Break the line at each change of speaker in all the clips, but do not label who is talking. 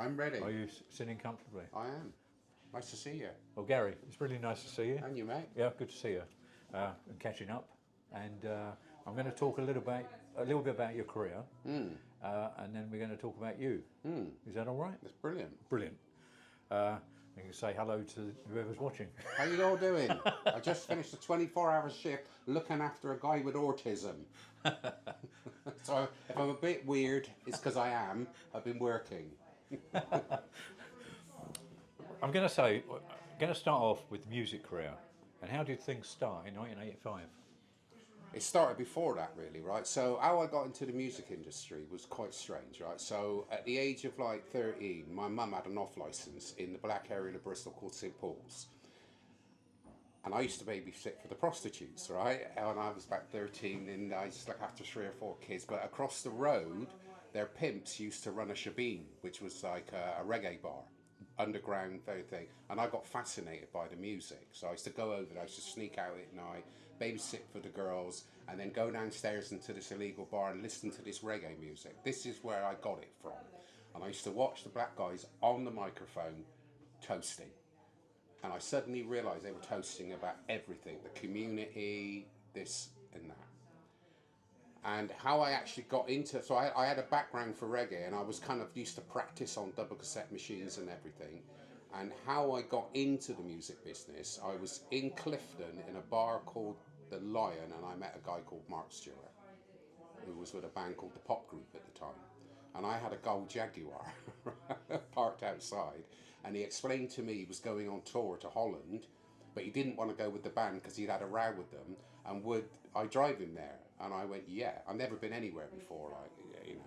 I'm ready.
Are you sitting comfortably?
I am. Nice to see you.
Well, Gary, it's really nice to see you.
And you, mate.
Yeah, good to see you. And catching up. And I'm going to talk a little bit about your career. And then we're going to talk about you. Is that all right?
That's brilliant.
Brilliant. You can say hello to whoever's watching.
How you all doing? I just finished a 24-hour shift looking after a guy with autism. So if I'm a bit weird, it's because I am. I've been working.
I'm going to start off with music career. And how did things start in 1985?
It started before that, really, right? So how I got into the music industry was quite strange, right? So at the age of like 13, my mum had an off licence in the black area of Bristol called St Paul's. And I used to babysit for the prostitutes, right? When I was about 13, and I used to look after 3 or 4 kids. But across the road, their pimps used to run a shebeen, which was like a reggae bar, underground very thing. And I got fascinated by the music. So I used to go over there, I used to sneak out at night, babysit for the girls, and then go downstairs into this illegal bar and listen to this reggae music. This is where I got it from. And I used to watch the black guys on the microphone toasting. And I suddenly realised they were toasting about everything, the community, this and that. And how I actually got into, so I had a background for reggae, and I was kind of used to practice on double cassette machines and everything. And how I got into the music business, I was in Clifton in a bar called The Lion, and I met a guy called Mark Stewart, who was with a band called the Pop Group at the time. And I had a gold Jaguar parked outside, and he explained to me he was going on tour to Holland, but he didn't want to go with the band because he'd had a row with them, and would I drive him there? And I went, yeah. I've never been anywhere before, like,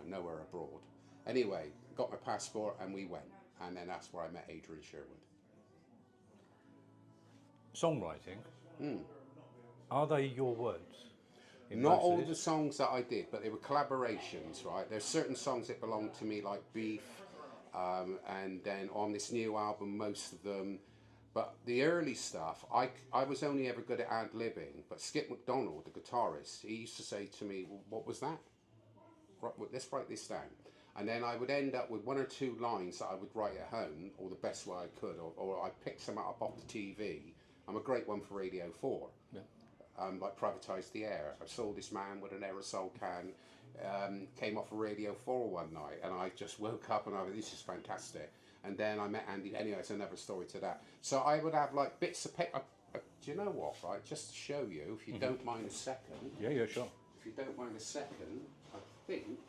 nowhere abroad. Anyway, got my passport and we went. And then that's where I met Adrian Sherwood.
Songwriting, are they your words?
Not all the songs that I did, but they were collaborations, right? There's certain songs that belong to me, like Beef, and then on this new album, most of them. But the early stuff, I was only ever good at ad-libbing, but Skip McDonald, the guitarist, he used to say to me, well, what was that? Let's write this down. And then I would end up with 1 or 2 lines that I would write at home, or the best way I could, or I picked some up off the TV. I'm a great one for Radio 4. Yeah. Like Privatise the Air. I saw this man with an aerosol can, came off of Radio 4 one night, and I just woke up and I was, this is fantastic. And then I met Andy. Anyway, it's another story to that. So I would have like bits of paper. Do you know what, right? Just to show you, if you don't mind a second.
Yeah, sure.
If you don't mind a second, I think.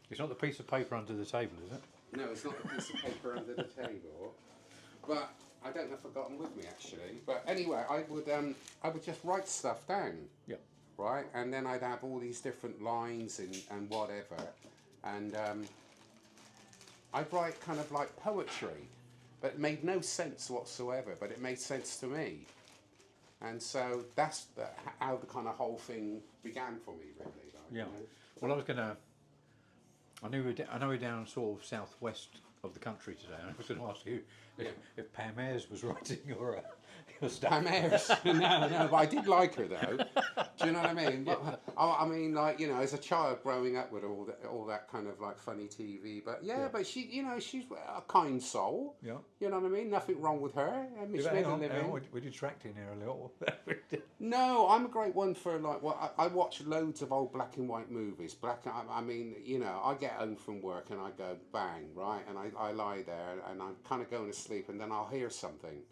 It's not the piece of paper under the table, is it?
No, it's not the piece of paper under the table. But I don't know if I've got them with me actually. But anyway, I would just write stuff down.
Yeah.
Right, and then I'd have all these different lines and whatever, and I'd write kind of like poetry, but it made no sense whatsoever, but it made sense to me. And so that's how the kind of whole thing began for me, really. Like,
yeah. Well, I know we're down sort of southwest of the country today, and I was going to ask you if Pam Ayres was writing your stuff.
Pam Ayres? No, but I did like her though. Do you know what I mean? But, I mean, like, as a child growing up with all that kind of like funny TV. But but she, she's a kind soul. Yeah. You know what I mean? Nothing wrong with her.
We're detracting here a little.
No, I'm a great one for like. Well, I watch loads of old black and white movies. I mean, I get home from work and I go bang, right, and I lie there and I'm kind of going to sleep, and then I'll hear something.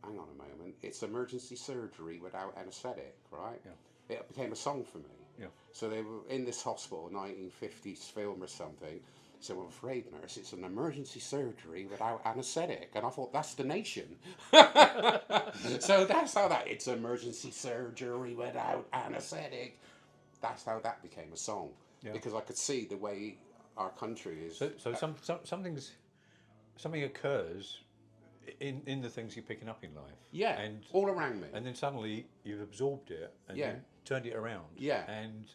Hang on a moment, it's emergency surgery without anaesthetic, right? Yeah. It became a song for me. Yeah. So they were in this hospital, 1950s film or something. So I'm afraid, nurse, it's an emergency surgery without anaesthetic. And I thought, that's the nation. So that's how it's emergency surgery without anaesthetic. That's how that became a song. Yeah. Because I could see the way our country is.
So something occurs in the things you're picking up in life.
Yeah, and all around me.
And then suddenly you've absorbed it and then turned it around. Yeah. And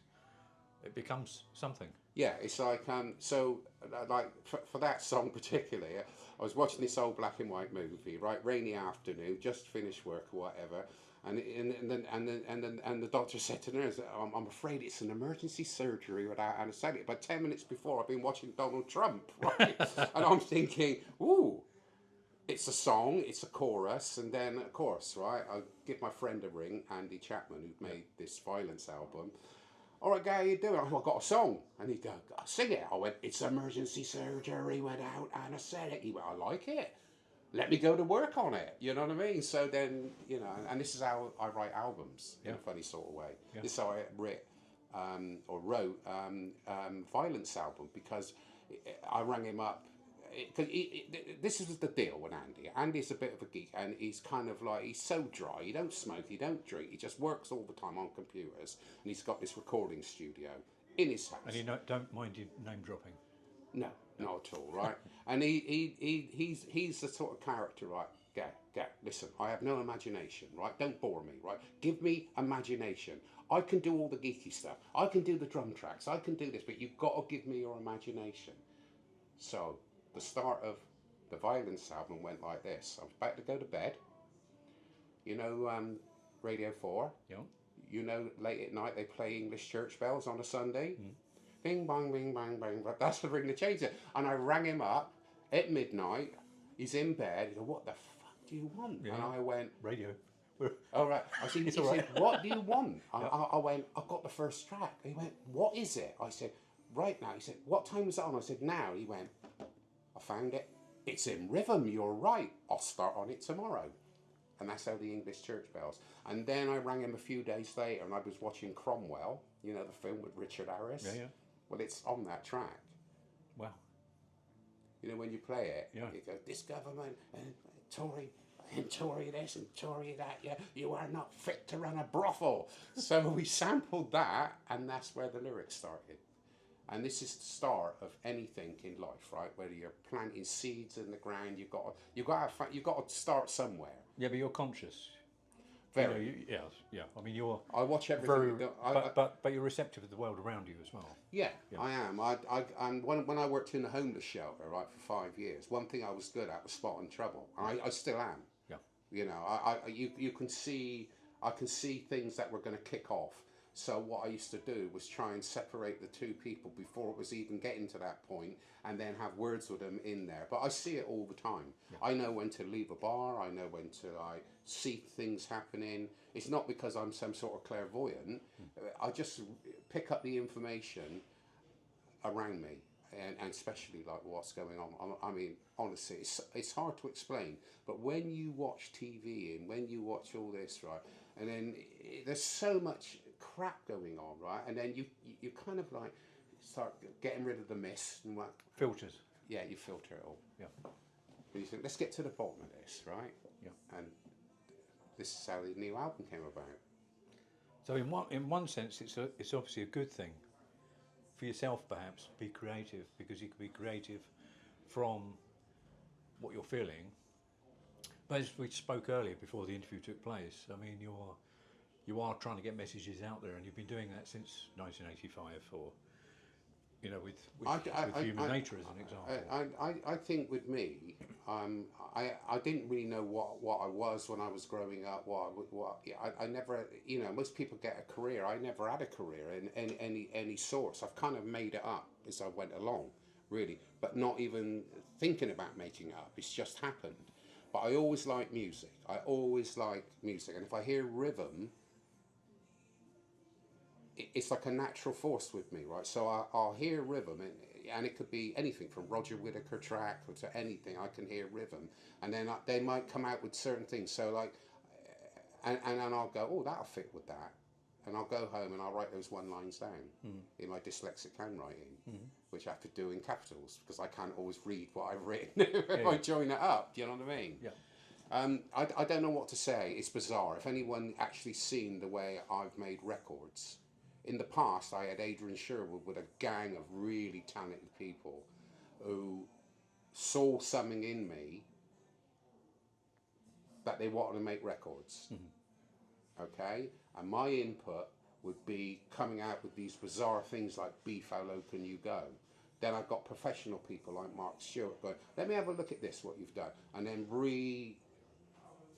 it becomes something.
Yeah, it's like, so, like, for that song particularly, I was watching this old black and white movie, right, rainy afternoon, just finished work or whatever, And the doctor said to the nurse, I'm afraid it's an emergency surgery without anaesthetic. But 10 minutes before, I've been watching Donald Trump, right? And I'm thinking, ooh, it's a song, it's a chorus, and then, of course, right, I give my friend a ring, Andy Chapman, who made this Violence album. All right, guy, how you doing? I've got a song. And he'd go, sing it. I went, it's emergency surgery without anaesthetic. He went, I like it. Let me go to work on it. You know what I mean? So then, you know, and this is how I write albums in a funny sort of way. Yeah. This is how I wrote Violence album, because I rang him up. This is the deal with Andy. Andy's a bit of a geek, and he's kind of like, he's so dry. He don't smoke, he don't drink, he just works all the time on computers, and he's got this recording studio in his house.
And you don't mind you name dropping?
No, not at all, right? And he's the sort of character, right? Listen, I have no imagination, right? Don't bore me, right? Give me imagination. I can do all the geeky stuff. I can do the drum tracks. I can do this, but you've got to give me your imagination. So the start of the Violence album went like this. I was about to go to bed. You know, Radio 4?
Yeah.
You know, late at night they play English church bells on a Sunday? Bing, bang, bing, bang, bang. That's the ring that changed it. And I rang him up at midnight. He's in bed. He said, what the fuck do you want? Yeah. And I went...
Radio.
All right. I said, he said, what do you want? I went, I've got the first track. He went, what is it? I said, right now. He said, what time was that on? I said, now. He went, I found it. It's in rhythm, you're right. I'll start on it tomorrow. And that's how the English church bells. And then I rang him a few days later, and I was watching Cornwall, you know, the film with Richard Harris.
Yeah, yeah.
Well, it's on that track.
Wow.
You know, when you play it,
yeah.
You go, this government, and Tory this and Tory that, yeah, you are not fit to run a brothel. So we sampled that, and that's where the lyrics started. And this is the start of anything in life, right? Whether you're planting seeds in the ground, you've got to start somewhere.
Yeah, but you're conscious.
Very.
You know, yeah. I mean, you're.
I watch everything.
But you're receptive to the world around you as well.
Yeah, I am. And when I worked in a homeless shelter, right, for 5 years, one thing I was good at was spotting trouble. I still am.
Yeah.
You know, you can see, I can see things that were going to kick off. So what I used to do was try and separate the two people before it was even getting to that point, and then have words with them in there. But I see it all the time. Yeah. I know when to leave a bar. I know when to see things happening. It's not because I'm some sort of clairvoyant. I just pick up the information around me, and especially like what's going on. I mean, honestly, it's hard to explain. But when you watch TV and when you watch all this, right, and then there's so much crap going on, right? And then you kind of like start getting rid of the mist and what
filters.
Yeah, you filter it all.
Yeah.
And you think, let's get to the bottom of this, right?
Yeah.
And this is how the new album came about.
So in one sense, it's obviously a good thing for yourself, perhaps, to be creative, because you can be creative from what you're feeling. But as we spoke earlier before the interview took place, I mean, you are trying to get messages out there, and you've been doing that since 1985, or you know, with Human Nature as an example.
I think with me, I didn't really know what I was when I was growing up. I never, you know, most people get a career. I never had a career in any sorts. I've kind of made it up as I went along, really, but not even thinking about making it up. It's just happened. But I always like music. And if I hear rhythm, it's like a natural force with me, right? So I'll hear rhythm, and it could be anything from Roger Whittaker track or to anything. I can hear rhythm, and then they might come out with certain things. So like, and then I'll go, oh, that'll fit with that, and I'll go home and I'll write those one lines down in my dyslexic handwriting, which I have to do in capitals because I can't always read what I've written if I join it up. Do you know what I mean?
Yeah.
I don't know what to say. It's bizarre. If anyone actually seen the way I've made records. In the past, I had Adrian Sherwood with a gang of really talented people who saw something in me that they wanted to make records. Okay? And my input would be coming out with these bizarre things like Beef, How Low Can You Go? Then I've got professional people like Mark Stewart going, let me have a look at this, what you've done. And then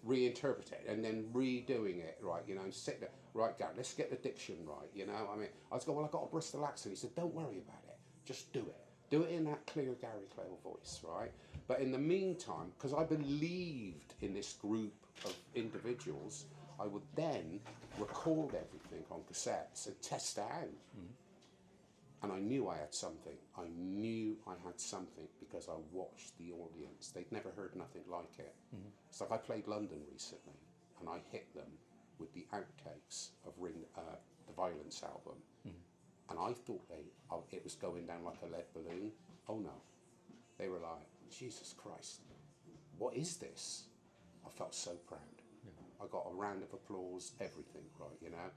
reinterpret it and then redoing it, right, you know, and sit there, right, Gary, let's get the diction right, you know. I mean, I was going, well, I got a Bristol accent. He said, don't worry about it, just do it. Do it in that clear Gary Clail voice, right? But in the meantime, because I believed in this group of individuals, I would then record everything on cassettes and test it out. And I knew I had something. I knew I had something because I watched the audience. They'd never heard nothing like it. It's like I played London recently, and I hit them with the outtakes of the Violence album. And I thought it was going down like a lead balloon. Oh no. They were like, Jesus Christ, what is this? I felt so proud. I got a round of applause, everything, right, you know.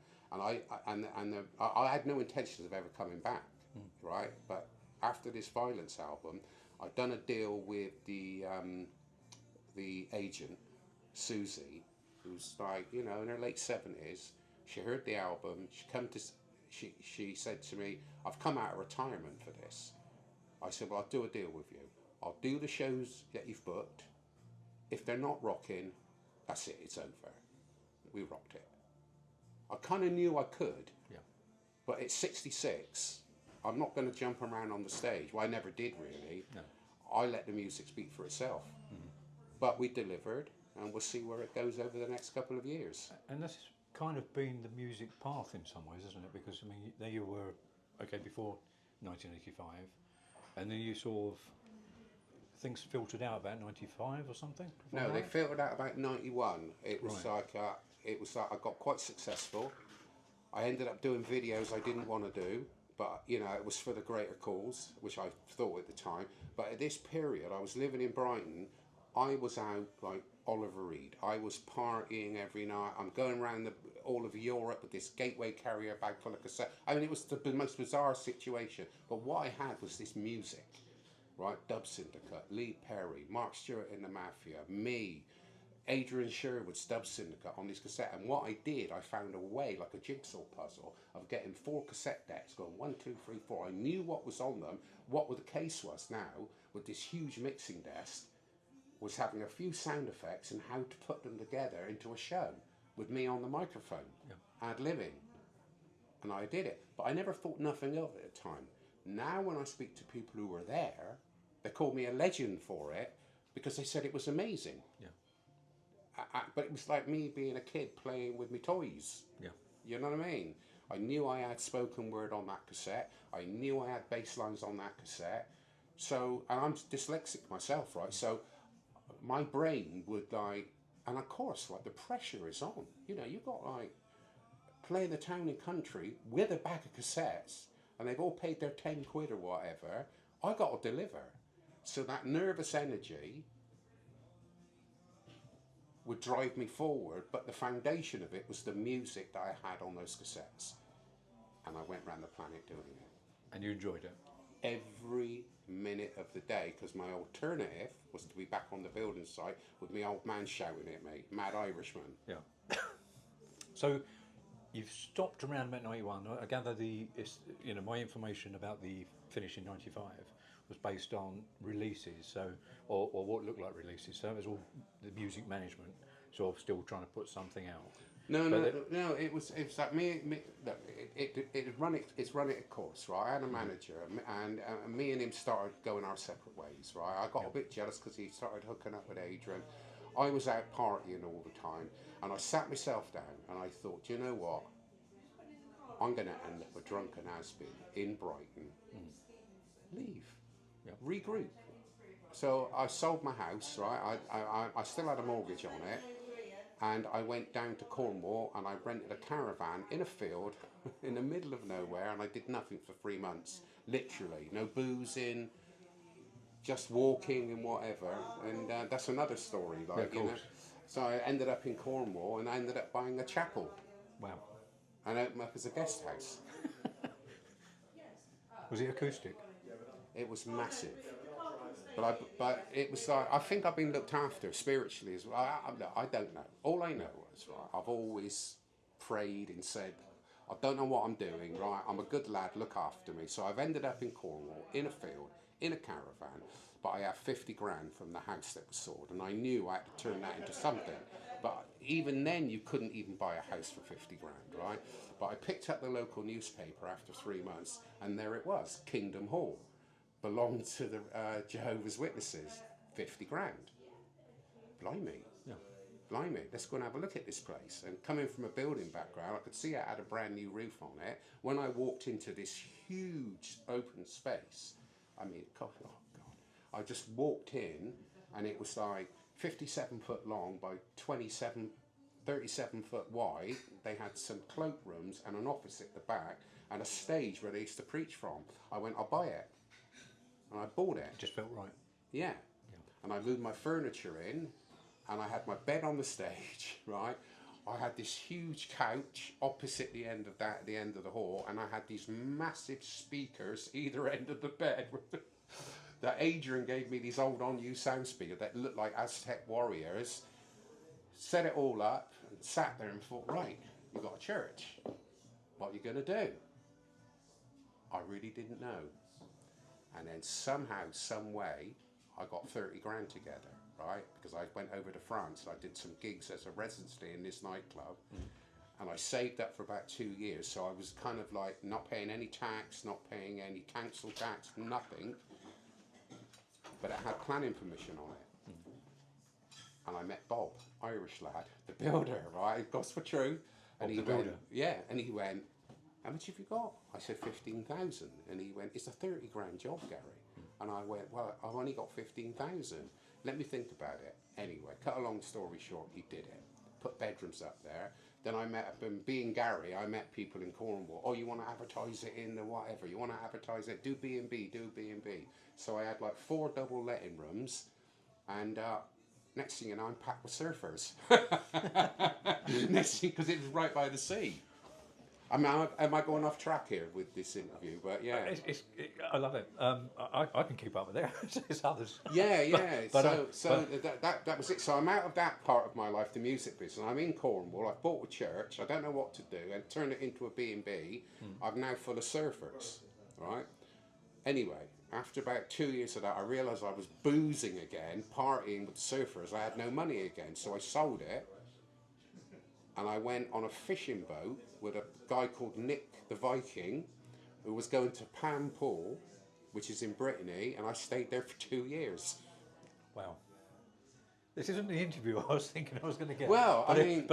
I had no intentions of ever coming back, right? But after this Violence album, I'd done a deal with the agent, Susie, who's like, you know, in her late 70s. She heard the album. She said to me, I've come out of retirement for this. I said, well, I'll do a deal with you. I'll do the shows that you've booked. If they're not rocking, that's it, it's over. We rocked it. I kind of knew I could, but at 66, I'm not going to jump around on the stage. Well, I never did really. No. I let the music speak for itself. But we delivered, and we'll see where it goes over the next couple of years.
And that's kind of been the music path in some ways, isn't it? Because, I mean, there you were, before 1985, and then you sort of, things filtered out about 95 or something?
No, they filtered out about 91. It was like I got quite successful. I ended up doing videos I didn't want to do, but you know, it was for the greater cause, which I thought at the time. But at this period, I was living in Brighton. I was out like Oliver Reed. I was partying every night. I'm going around all of Europe with this gateway carrier bag full of cassette. I mean, it was the most bizarre situation. But what I had was this music. Right, Dub Syndicate, Lee Perry, Mark Stewart in the Mafia, me, Adrian Sherwood's Dub Syndicate on this cassette. And what I did, I found a way, like a jigsaw puzzle, of getting 4 cassette decks going 1, 2, 3, 4. I knew what was on them, what the case was now, with this huge mixing desk, was having a few sound effects and how to put them together into a show with me on the microphone, ad-libbing. And I did it. But I never thought nothing of it at the time. Now when I speak to people who were there, they call me a legend for it because they said it was amazing. But it was like me being a kid playing with my toys. You know what I mean? I knew I had spoken word on that cassette. I knew I had bass lines on that cassette. So, and I'm dyslexic myself, right? So my brain would like, and of course, like the pressure is on. You know, you've got like playing the town and country with a bag of cassettes, and they've all paid their 10 quid or whatever. I got to deliver. So that nervous energy would drive me forward, but the foundation of it was the music that I had on those cassettes. And I went around the planet doing it.
And you enjoyed it?
Every minute of the day, because my alternative was to be back on the building site with my old man shouting at me, Mad Irishman.
Yeah. So you've stopped around about 91. I gather my information about the finish in 95 was based on releases, so or what looked like releases. So it was all the music management, sort of still trying to put something out.
No. It was like look, it's run its course, right? I had a manager, and me and him started going our separate ways, right? I got a bit jealous because he started hooking up with Adrian. I was out partying all the time, and I sat myself down and I thought, you know what? I'm going to end up a drunken has-been in Brighton. Leave. Regroup. So I sold my house, right? I still had a mortgage on it, and I went down to Cornwall and I rented a caravan in a field in the middle of nowhere, and I did nothing for 3 months, literally. No boozing, just walking and whatever, and that's another story, like, you know. So I ended up in Cornwall and I ended up buying a chapel.
Wow.
And opened up as a guest house.
Was it acoustic?
It was massive. But it was like, I think I've been looked after spiritually as well. I don't know. All I know is, right, I've always prayed and said, I don't know what I'm doing, right? I'm a good lad, look after me. So I've ended up in Cornwall, in a field, in a caravan. but I have 50 grand from the house that was sold, and I knew I had to turn that into something. But even then, you couldn't even buy a house for 50 grand, right? But I picked up the local newspaper after 3 months, and there it was, Kingdom Hall, belonged to the Jehovah's Witnesses, 50 grand. Blimey.
Yeah.
Blimey, let's go and have a look at this place. And coming from a building background, I could see it had a brand new roof on it. When I walked into this huge open space, I mean, oh God, I just walked in, and it was like 57 foot long by 37 foot wide. They had some cloakrooms and an office at the back and a stage where they used to preach from. I went, I'll buy it. And I bought it.
It just felt right.
Yeah. And I moved my furniture in, and I had my bed on the stage, right? I had this huge couch opposite the end of that, at the end of the hall, and I had these massive speakers either end of the bed. That Adrian gave me, these old on-use sound speakers that looked like Aztec warriors. Set it all up and sat there and thought, right, you've got a church. What are you going to do? I really didn't know. And then somehow, some way, I got 30 grand together, right? Because I went over to France and I did some gigs as a residency in this nightclub. And I saved up for about 2 years. So I was kind of like not paying any tax, not paying any council tax, nothing. But it had planning permission on it. And I met Bob, Irish lad, the builder, right? Gospel true. And he went, yeah, and he went, how much have you got? I said 15,000. And he went, it's a 30 grand job, Gary. And I went, well, I've only got 15,000. Let me think about it. Anyway, cut a long story short, he did it. Put bedrooms up there. Then I met, being Gary, I met people in Cornwall. Oh, you want to advertise it in the whatever? You want to advertise it? Do B&B, do B&B. So I had like 4 double letting rooms, and next thing you know, I'm packed with surfers. Next thing, because it was right by the sea. I mean, am I going off track here with this interview? But yeah,
I love it. I can keep up with it. It's others.
Yeah.
But
That was it. So I'm out of that part of my life, the music business. I'm in Cornwall. I've bought a church. I don't know what to do, and turned it into a B&B. I'm now full of surfers, right? Anyway, after about 2 years of that, I realised I was boozing again, partying with surfers. I had no money again, so I sold it. And I went on a fishing boat with a guy called Nick the Viking, who was going to Pan Pool, which is in Brittany, and I stayed there for 2 years.
Wow. This isn't the interview I was thinking I was going to get.
Well,
but
I mean...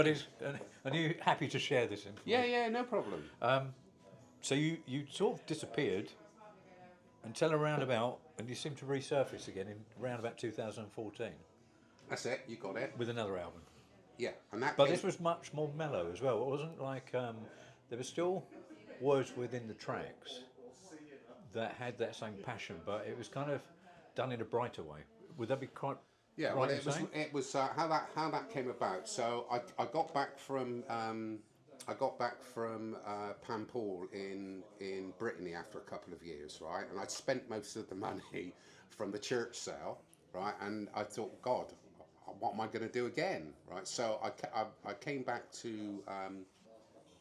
are you happy to share this information?
Yeah, no problem.
So you sort of disappeared until around about, and you seem to resurface again in around about 2014.
That's it, you got it.
With another album.
Yeah, and that.
But this was much more mellow as well. It wasn't like there were still words within the tracks that had that same passion, but it was kind of done in a brighter way. Would that be quite?
Yeah,
right
well, it was how that came about. So I got back from Pan Pool in Brittany after a couple of years, right? And I'd spent most of the money from the church sale, right? And I thought, God, what am I going to do again, right? So I came back to,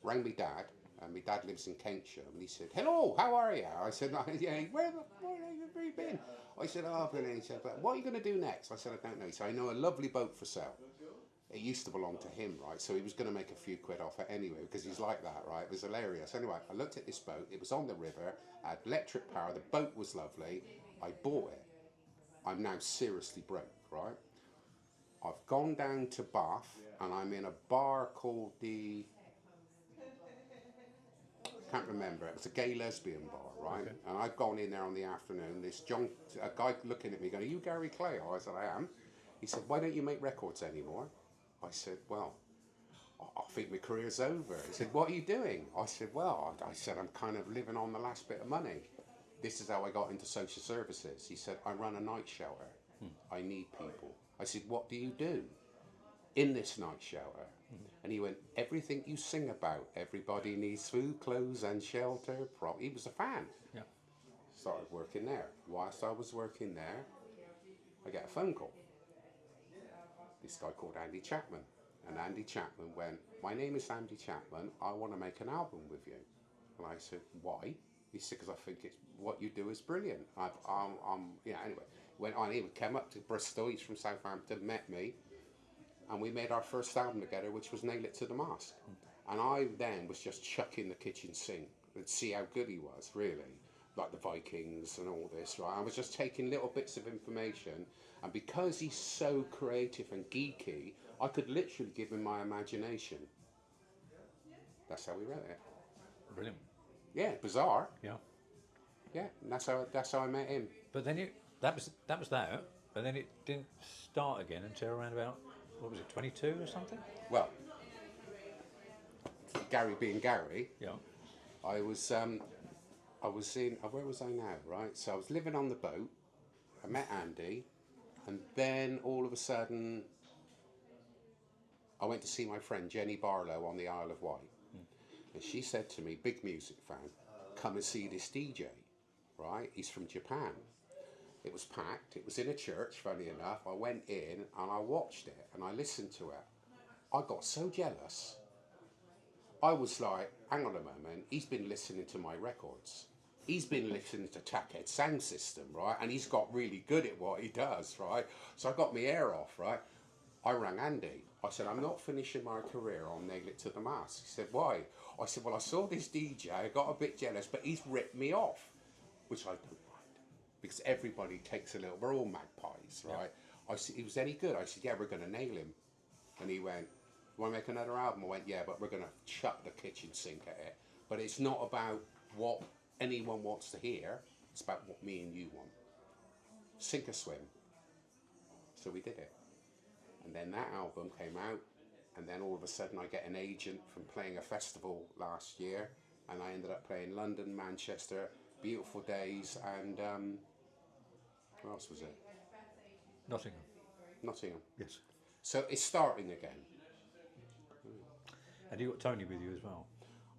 rang my dad, and my dad lives in Kentshire, and he said, hello, how are you? I said, yeah, where have you been? I said, oh, I've been in. He said, but what are you going to do next? I said, I don't know. He said, I know a lovely boat for sale. It used to belong to him, right? So he was going to make a few quid off it anyway, because he's like that, right? It was hilarious. Anyway, I looked at this boat. It was on the river, had electric power. The boat was lovely. I bought it. I'm now seriously broke, right? I've gone down to Bath, and I'm in a bar called the... can't remember. It was a gay lesbian bar, right? Okay. And I've gone in there on the afternoon. A guy looking at me going, are you Gary Clail? I said, I am. He said, why don't you make records anymore? I said, well, I think my career's over. He said, what are you doing? I said, well, I said, I'm kind of living on the last bit of money. This is how I got into social services. He said, I run a night shelter. I need people. I said, what do you do in this night shelter? And he went, everything you sing about. Everybody needs food, clothes and shelter. He was a fan.
Yeah.
Started working there. Whilst I was working there, I get a phone call. This guy called Andy Chapman. And Andy Chapman went, my name is Andy Chapman. I want to make an album with you. And I said, why? He said, because I think what you do is brilliant. Anyway. went on. He came up to Bristol. He's from Southampton. Met me, and we made our first album together, which was Nail It to the Mast. And I then was just chucking the kitchen sink and see how good he was, really, like the Vikings and all this, right? I was just taking little bits of information, and because he's so creative and geeky, I could literally give him my imagination. That's how we wrote it.
Brilliant.
Yeah, bizarre.
Yeah.
Yeah, and that's how I met him.
But then that was that, but then it didn't start again until around about, what was it, 22 or something?
Well, Gary being Gary,
Yeah.
I was in, where was I now, right? So I was living on the boat, I met Andy, and then all of a sudden, I went to see my friend Jenny Barlow on the Isle of Wight. And she said to me, big music fan, come and see this DJ, right? He's from Japan. It was packed, it was in a church, funny enough. I went in and I watched it and I listened to it. I got so jealous. I was like, hang on a moment, he's been listening to my records. He's been listening to Tackhead sound system, right? And he's got really good at what he does, right? So I got my hair off, right? I rang Andy. I said, I'm not finishing my career on Nail It to the Mast. He said, why? I said, well, I saw this DJ, I got a bit jealous, but he's ripped me off, which I don't mind. Because everybody takes a little, we're all magpies, right? Yeah. I said, he was any good? I said, yeah, we're going to nail him. And he went, you want to make another album? I went, yeah, but we're going to chuck the kitchen sink at it. But it's not about what anyone wants to hear, it's about what me and you want. Sink or swim. So we did it. And then that album came out, and then all of a sudden I get an agent from playing a festival last year, and I ended up playing London, Manchester, Beautiful Days, and where else was it?
Nottingham.
Nottingham.
Yes.
So it's starting again.
And you got Tony with you as well?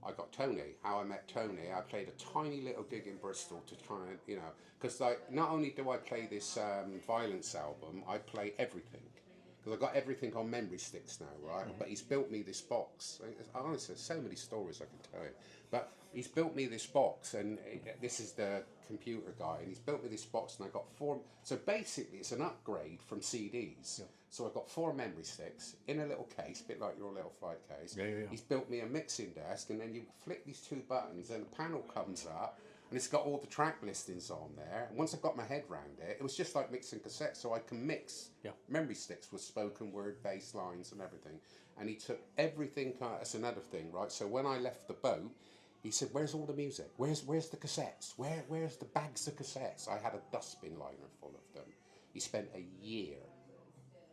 I got Tony. How I met Tony, I played a tiny little gig in Bristol to try and, because like, not only do I play this Violence album, I play everything. Because I've got everything on memory sticks now, right? But he's built me this box. Honestly, there's so many stories I can tell you. But he's built me this box, and this is the computer guy, and he's built me this box, and I got 4. So basically, it's an upgrade from CDs. Yeah. So I've got 4 memory sticks in a little case, a bit like your little flight case.
Yeah.
He's built me a mixing desk, and then you flick these 2 buttons, and a panel comes up, and it's got all the track listings on there. And once I got my head around it, it was just like mixing cassettes, so I can mix memory sticks with spoken word, bass lines and everything. And he took everything, that's another thing, right? So when I left the boat, he said, where's all the music? Where's the cassettes? Where's the bags of cassettes? I had a dustbin liner full of them. He spent a year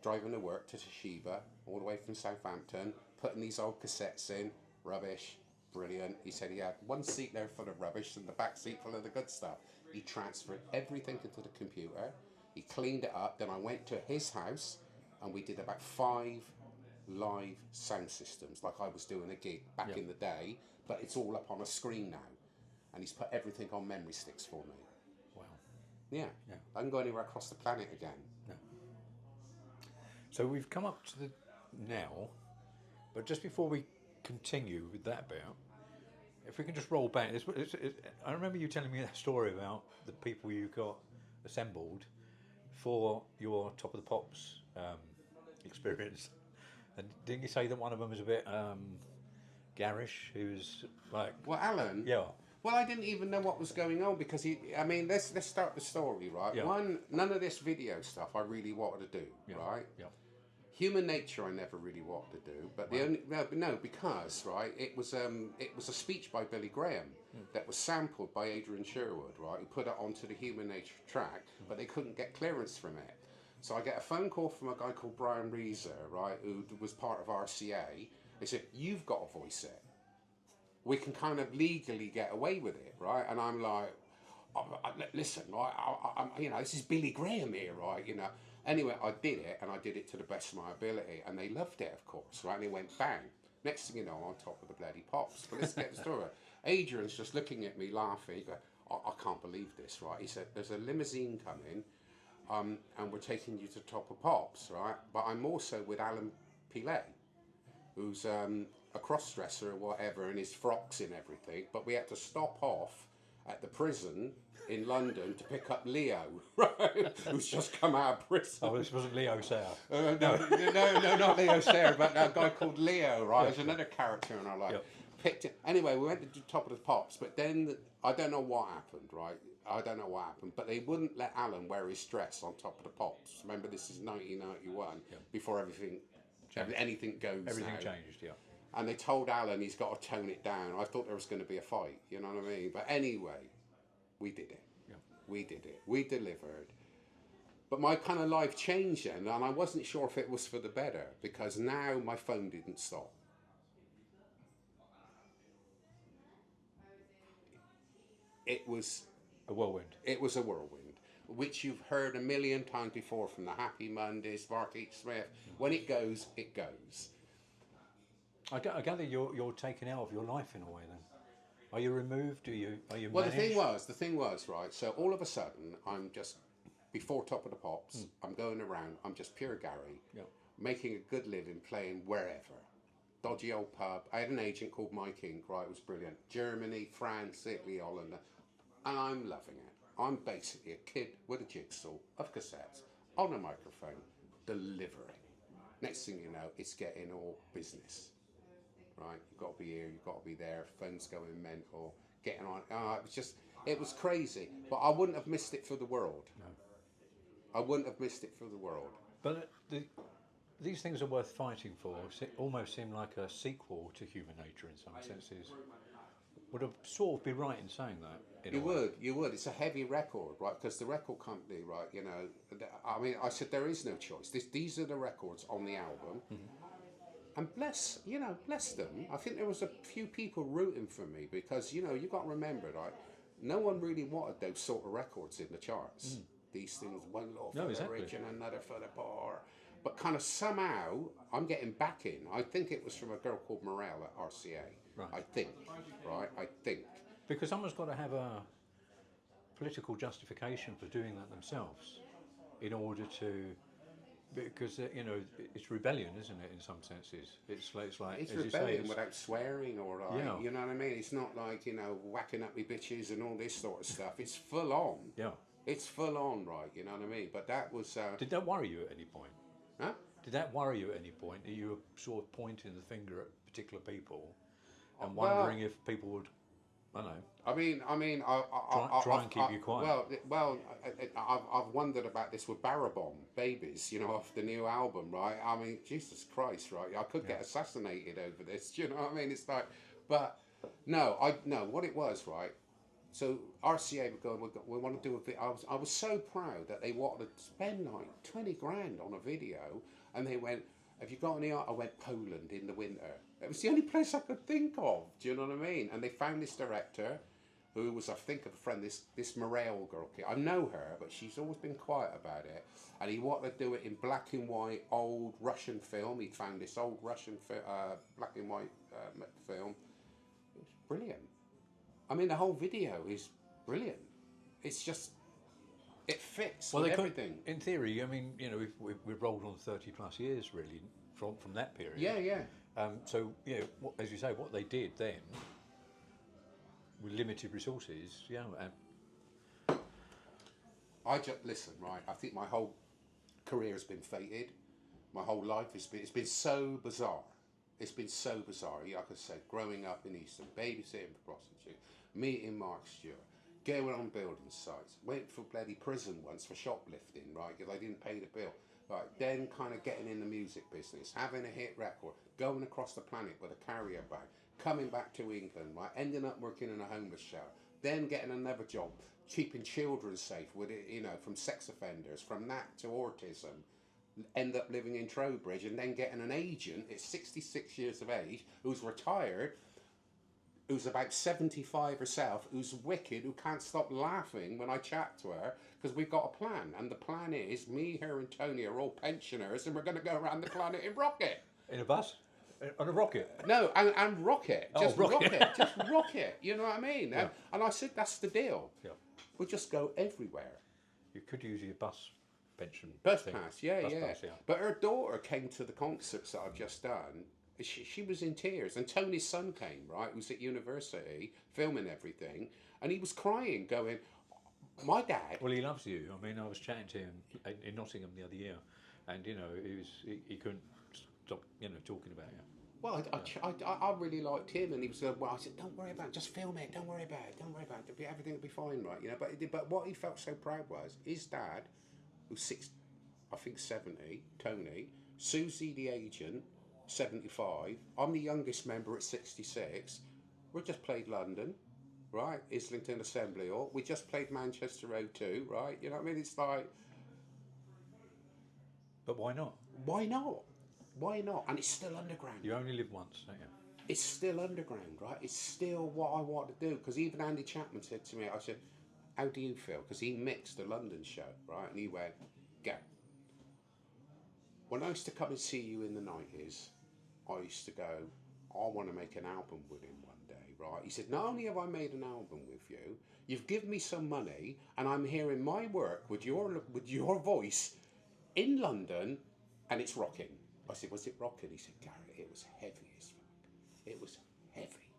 driving to work to Toshiba, all the way from Southampton, putting these old cassettes in, rubbish. Brilliant. He said he had 1 seat there full of rubbish and the back seat full of the good stuff. He transferred everything into the computer. He cleaned it up. Then I went to his house and we did about 5 live sound systems, like I was doing a gig back in the day, but it's all up on a screen now. And he's put everything on memory sticks for me.
Wow.
Yeah. I can go anywhere across the planet again.
No. So we've come up to the now, but just before we continue with that bit, if we can just roll back. I remember you telling me that story about the people you got assembled for your Top of the Pops experience. And didn't you say that one of them was a bit garish? He was like...
Well, Alan...
Yeah.
Well, I didn't even know what was going on because let's start the story, right?
Yeah.
One, none of this video stuff I really wanted to do, right?
Yeah.
Human Nature I never really wanted to do, but because right, it was a speech by Billy Graham that was sampled by Adrian Sherwood, right, who put it onto the Human Nature track, but they couldn't get clearance from it. So I get a phone call from a guy called Brian Reeser, right, who was part of RCA. They said, you've got to voice it. We can kind of legally get away with it, right? And I'm like, listen, right, this is Billy Graham here, right, Anyway, I did it, and I did it to the best of my ability, and they loved it, of course, right? And it went bang. Next thing you know, I'm on top of the bloody Pops. But let's get the story. Adrian's just looking at me, laughing. He goes, I can't believe this, right? He said, there's a limousine coming, and we're taking you to the Top of Pops, right? But I'm also with Alan Pilet, who's a cross-dresser or whatever, and his frocks and everything. But we had to stop off at the prison in London to pick up Leo, right, who's just come out of prison.
Oh, this wasn't Leo Sayer.
No, not Leo Sayer, but a guy called Leo, right? There's another character in our life.
Yep.
Picked it. Anyway, we went to the Top of the Pops, but then I don't know what happened, right? I don't know what happened, but they wouldn't let Alan wear his dress on Top of the Pops. Remember, this is 1991, before anything goes
Everything
now.
changed, yeah.
And they told Alan he's got to tone it down. I thought there was going to be a fight, you know what I mean? But anyway, we did it.
Yeah.
We did it. We delivered. But my kind of life changed then, and I wasn't sure if it was for the better, because now my phone didn't stop. It was
a whirlwind.
It was a whirlwind, which you've heard a million times before from the Happy Mondays, Mark H. Smith. When it goes, it goes.
I gather you're taken out of your life in a way then. Are you removed? Are you
Well,
managed?
the thing was, right, so all of a sudden, I'm just, before Top of the Pops, I'm going around, I'm just pure Gary, making a good living, playing wherever. Dodgy old pub. I had an agent called Mike Inc., right, it was brilliant. Germany, France, Italy, Holland, and I'm loving it. I'm basically a kid with a jigsaw of cassettes, on a microphone, delivering. Next thing you know, it's getting all business. Right, you've got to be here, you've got to be there, phone's going mental, getting on. It was crazy, but I wouldn't have missed it for the world.
No.
I wouldn't have missed it for the world.
But these things are worth fighting for. It almost seem like a sequel to Human Nature in some senses. Would have sort of be right in saying that.
You would. It's a heavy record, right? Because the record company, right, you know, I mean, I said there is no choice. These are the records on the album. Mm-hmm. And bless them. I think there was a few people rooting for me because, you know, you got to remember, right? No one really wanted those sort of records in the charts. These things, one law for the rich and another for the poor. But kind of somehow, I'm getting back in. I think it was from a girl called Morel at RCA. Right. I think. Because
someone's got to have a political justification for doing that themselves in order to... Because you know it's rebellion, isn't it? In some senses, it's like
it's
as
rebellion
you say,
without swearing or you know what I mean. It's not like, you know, whacking up me bitches and all this sort of stuff. It's full on.
Yeah,
it's full on, right? You know what I mean. But that was.
Did that worry you at any point?
Huh?
Did that worry you at any point? That you were sort of pointing the finger at particular people and wondering if people would? I don't know.
I mean,
try and keep you quiet.
Well, I've wondered about this with Barabon Babies, you know, off the new album, right? I mean, Jesus Christ, right? I could get assassinated over this. Do you know what I mean? It's like, but no, what it was, right? So RCA were going, we want to do a video. I was so proud that they wanted to spend like 20 grand on a video, and they went, have you got any art? I went Poland in the winter. It was the only place I could think of. Do you know what I mean? And they found this director, who was, I think, a friend, this Morel girl. I know her, but she's always been quiet about it. And he wanted to do it in black and white, old Russian film. He found this old Russian black and white film. It was brilliant. I mean, the whole video is brilliant. It's just, it fits with everything.
In theory, I mean, you know, we've rolled on 30 plus years, really, from that period.
Yeah.
So, you know, as you say, what they did then, with limited resources,
I just, listen, right, I think my whole career has been fated. My whole life has been, it's been so bizarre. It's been so bizarre. Like I said, growing up in Easton, babysitting for prostitutes, meeting Mark Stewart, going on building sites, went for bloody prison once for shoplifting, right, because I didn't pay the bill. Right, then kind of getting in the music business, having a hit record, going across the planet with a carrier bag, coming back to England, right, ending up working in a homeless shelter, then getting another job, keeping children safe with it, you know, from sex offenders, from that to autism, end up living in Trowbridge, and then getting an agent at 66 years of age who's retired, who's about 75 herself, who's wicked, who can't stop laughing when I chat to her, because we've got a plan. And the plan is, me, her and Tony are all pensioners, and we're going to go around the planet in rocket.
In a bus? On a rocket?
No, and rocket. Just
rocket.
Just rocket. You know what I mean?
Yeah.
And I said, that's the deal.
Yeah.
We'll just go everywhere.
You could use your bus pension.
Bus
thing.
pass, yeah.
Pass,
But her daughter came to the concerts that I've just done. She was in tears, and Tony's son came, right, who's at university, filming everything, And he was crying, going, my dad...
Well, he loves you. I mean, I was chatting to him in Nottingham the other year, and he couldn't stop talking about you.
Well, I really liked him, and he was well. I said, don't worry about it, just film it. Don't worry about it. Everything will be fine, right? But what he felt so proud was his dad, who's 70, Tony, Susie the agent, 75. I'm the youngest member at 66. We just played London, right? Islington Assembly Hall. We just played Manchester O2, right? You know what I mean? It's like,
but why not?
Why not? Why not? And it's still underground.
You only live once, don't you?
It's still underground, right? It's still what I want to do. Because even Andy Chapman said to me, I said, how do you feel? Because he mixed the London show, right? And he went, go. When I used to come and see you in the 90s, I used to go, I want to make an album with him one day, right? He said, not only have I made an album with you, you've given me some money, and I'm hearing my work with your voice in London, and it's rocking. I said, was it rocking? He said, Gary, it was heavy as fuck. It was heavy.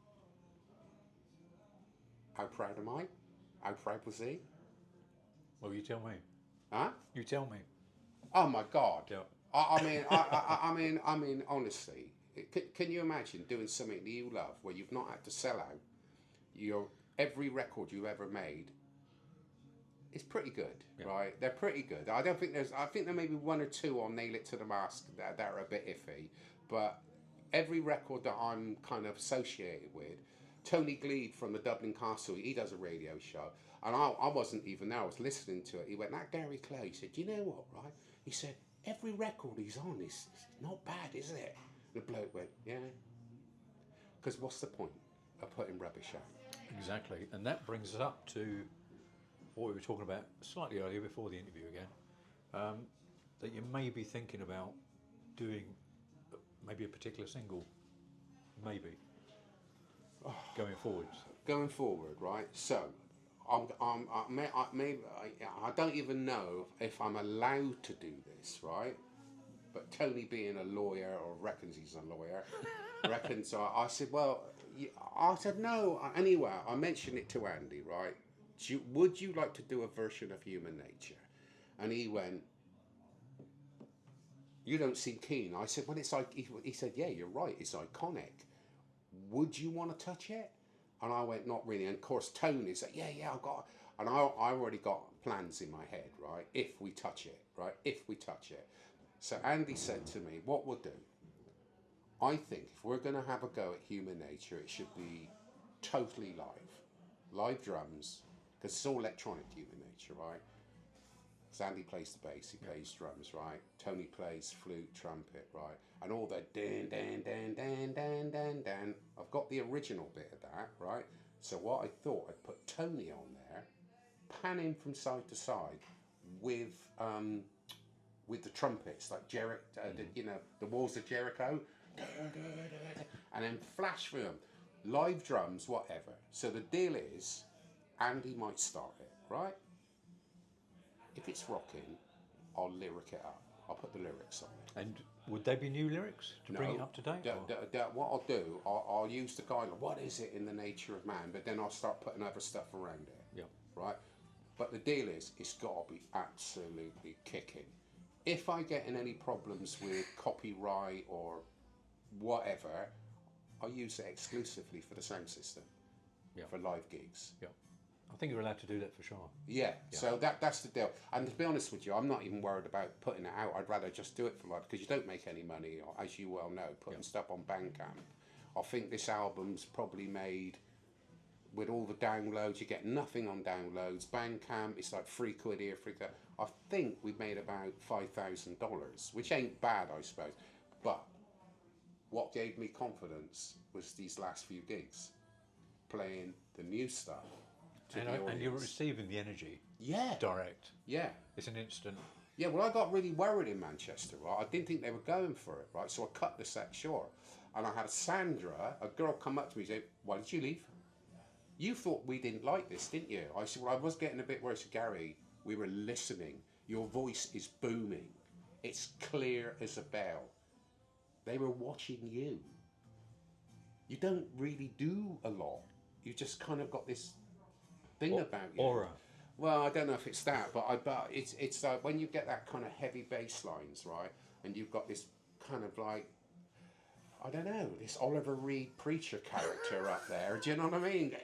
How proud am I? How proud was he?
Well, you tell me.
Huh?
You tell me.
Oh my God.
Yeah.
I mean, honestly, can you imagine doing something that you love, where you've not had to sell out every record you've ever made? It's pretty good, right? They're pretty good. I think there may be one or two on Nail It to the Mast that are a bit iffy, but every record that I'm kind of associated with, Tony Gleed from the Dublin Castle, he does a radio show, and I wasn't even there, I was listening to it. He went, that Gary Clail, he said, you know what, right? He said, every record he's on is not bad, is it? The bloke went, yeah. Because what's the point of putting rubbish out?
Exactly, and that brings us up to what we were talking about slightly earlier before the interview again, that you may be thinking about doing maybe a particular single, maybe, going forwards.
Going forward, right? So, I don't even know if I'm allowed to do this, right? But Tony, being a lawyer, or reckons he's a lawyer, reckons, I said, well, I said, no. Anyway, I mentioned it to Andy, right? Would you like to do a version of Human Nature? And he went, you don't seem keen. I said, well, it's like, he said, yeah, you're right, it's iconic. Would you want to touch it? And I went, not really. And of course, Tony said, yeah, I've got, and I already got plans in my head, right? If we touch it, right? If we touch it. So Andy said to me, what we'll do, I think if we're going to have a go at Human Nature, it should be totally live drums, because it's all electronic, Human Nature, right? So Andy plays the bass, he plays drums, right? Tony plays flute, trumpet, right? And all that dan, dan, dan, dan, dan, dan, dan. I've got the original bit of that, right? So what I thought, I'd put Tony on there, pan him from side to side with the trumpets, like the Walls of Jericho, and then flash through them. Live drums, whatever. So the deal is, Andy might start it, right? If it's rocking, I'll lyric it up. I'll put the lyrics on it.
And would they be new lyrics to bring it up to date?
What I'll do, I'll use the guideline. What is it in the nature of man? But then I'll start putting other stuff around it.
Yeah.
Right? But the deal is, it's got to be absolutely kicking. If I get in any problems with copyright or whatever, I'll use it exclusively for the sound system.
Yeah.
For live gigs.
Yeah. I think you're allowed to do that for sure.
Yeah, so that's the deal. And to be honest with you, I'm not even worried about putting it out. I'd rather just do it for life, because you don't make any money, as you well know, putting stuff on Bandcamp. I think this album's probably made, with all the downloads, you get nothing on downloads. Bandcamp, it's like £3 here, £3 there. I think we've made about $5,000, which ain't bad, I suppose. But what gave me confidence was these last few gigs, playing the new stuff.
And you're receiving the energy.
Yeah.
Direct.
Yeah.
It's an instant.
Yeah, well, I got really worried in Manchester, right? I didn't think they were going for it, right? So I cut the set short. And I had Sandra, a girl, come up to me and say, why did you leave? You thought we didn't like this, didn't you? I said, well, I was getting a bit worried. I said, Gary, we were listening. Your voice is booming. It's clear as a bell. They were watching you. You don't really do a lot. You just kind of got this thing about you.
Aura.
Well, I don't know if it's that, but it's when you get that kind of heavy bass lines, right, and you've got this kind of like, I don't know, this Oliver Reed preacher character up there. Do you know what I mean?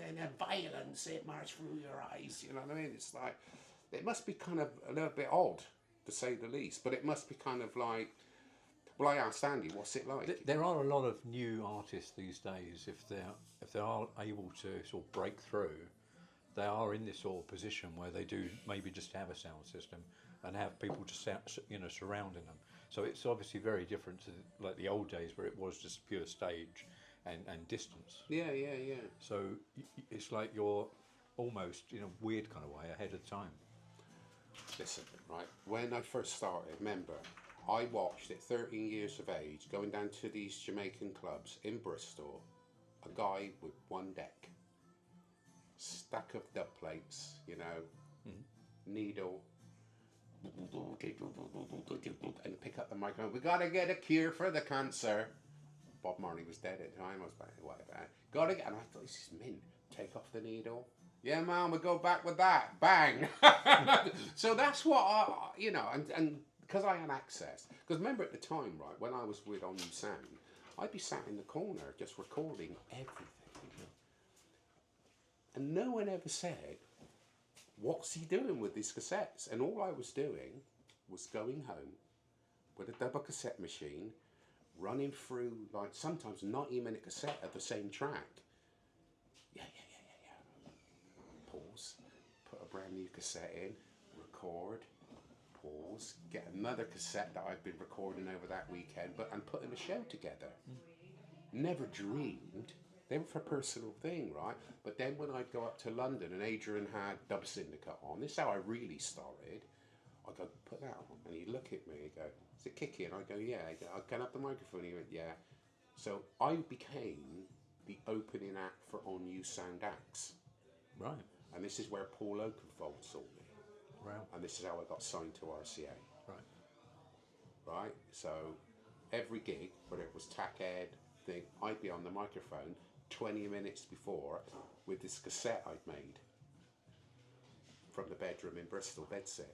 And violence, it marched through your eyes. You know what I mean? It's like, it must be kind of a little bit odd, to say the least. But it must be kind of like, well, I asked Andy, what's it like?
There are a lot of new artists these days. If they are able to sort of break through, they are in this sort of position where they do maybe just have a sound system and have people just surrounding them. So it's obviously very different to like the old days where it was just pure stage and distance.
Yeah.
So it's like you're almost in a weird kind of way ahead of time.
Listen, right, when I first started, remember, I watched at 13 years of age, going down to these Jamaican clubs in Bristol, a guy with one deck, stack of dub plates, needle, and pick up the microphone. We gotta get a cure for the cancer. Bob Marley was dead at the time. I was back, whatever. Gotta get, and I thought, this is mint. Take off the needle. Yeah, man, we go back with that. Bang. So that's what and because I had access. Because remember at the time, right, when I was with On New Sound, I'd be sat in the corner just recording everything. And no one ever said, what's he doing with these cassettes? And all I was doing was going home with a double cassette machine, running through like sometimes 90-minute cassette of the same track. Yeah. Pause, put a brand new cassette in, record, pause, get another cassette that I've been recording over that weekend, and putting a show together. Never dreamed. They were for a personal thing, right? But then when I'd go up to London and Adrian had Dub Syndicate on, this is how I really started. I go, put that on. And he'd look at me and go, is it kicky? And I go, yeah. I go, I can have the microphone. He went, yeah. So I became the opening act for On New Sound acts.
Right.
And this is where Paul Oakenfold saw me.
Wow.
And this is how I got signed to RCA. Right? So every gig, whether it was tack ed thing, I'd be on the microphone 20 minutes before with this cassette I'd made from the bedroom in Bristol, bedsit.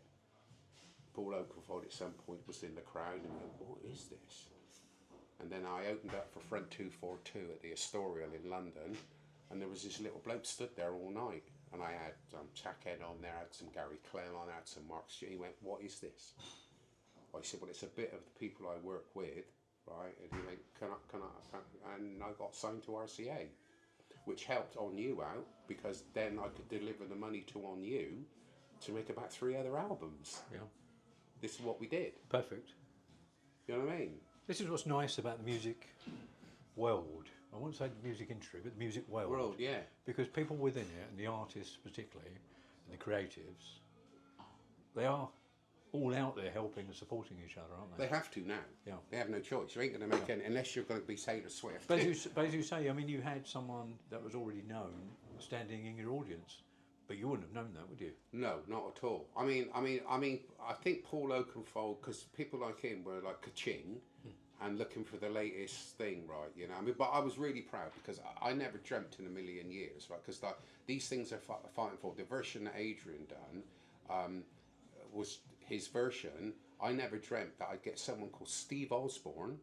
Paul Oakenfold at some point was in the crowd and went, what is this? And then I opened up for Front 242 at the Estoril in London, and there was this little bloke stood there all night. And I had Tackhead on there, I had some Gary Clail on, I had some Mark Stewart. He went, what is this? I said, well, it's a bit of the people I work with, right? And he went, can I? And I got signed to RCA, which helped On You out, because then I could deliver the money to On You to make about 3 other albums.
Yeah.
This is what we did.
Perfect.
You know what I mean?
This is what's nice about the music world. I won't say the music industry, but the music world.
World, yeah.
Because people within it, and the artists particularly, and the creatives, they are all out there helping and supporting each other, aren't they?
They have to now.
Yeah.
They have no choice. You ain't going to make any, unless you're going to be Taylor Swift.
But as you say, I mean, you had someone that was already known standing in your audience, but you wouldn't have known that, would you?
No, not at all. I mean, I think Paul Oakenfold, because people like him were like ka-ching and looking for the latest thing, right? You know, I mean, but I was really proud because I never dreamt in a million years, right? Because these things are fighting for. The version that Adrian done was his version. I never dreamt that I'd get someone called Steve Osborne,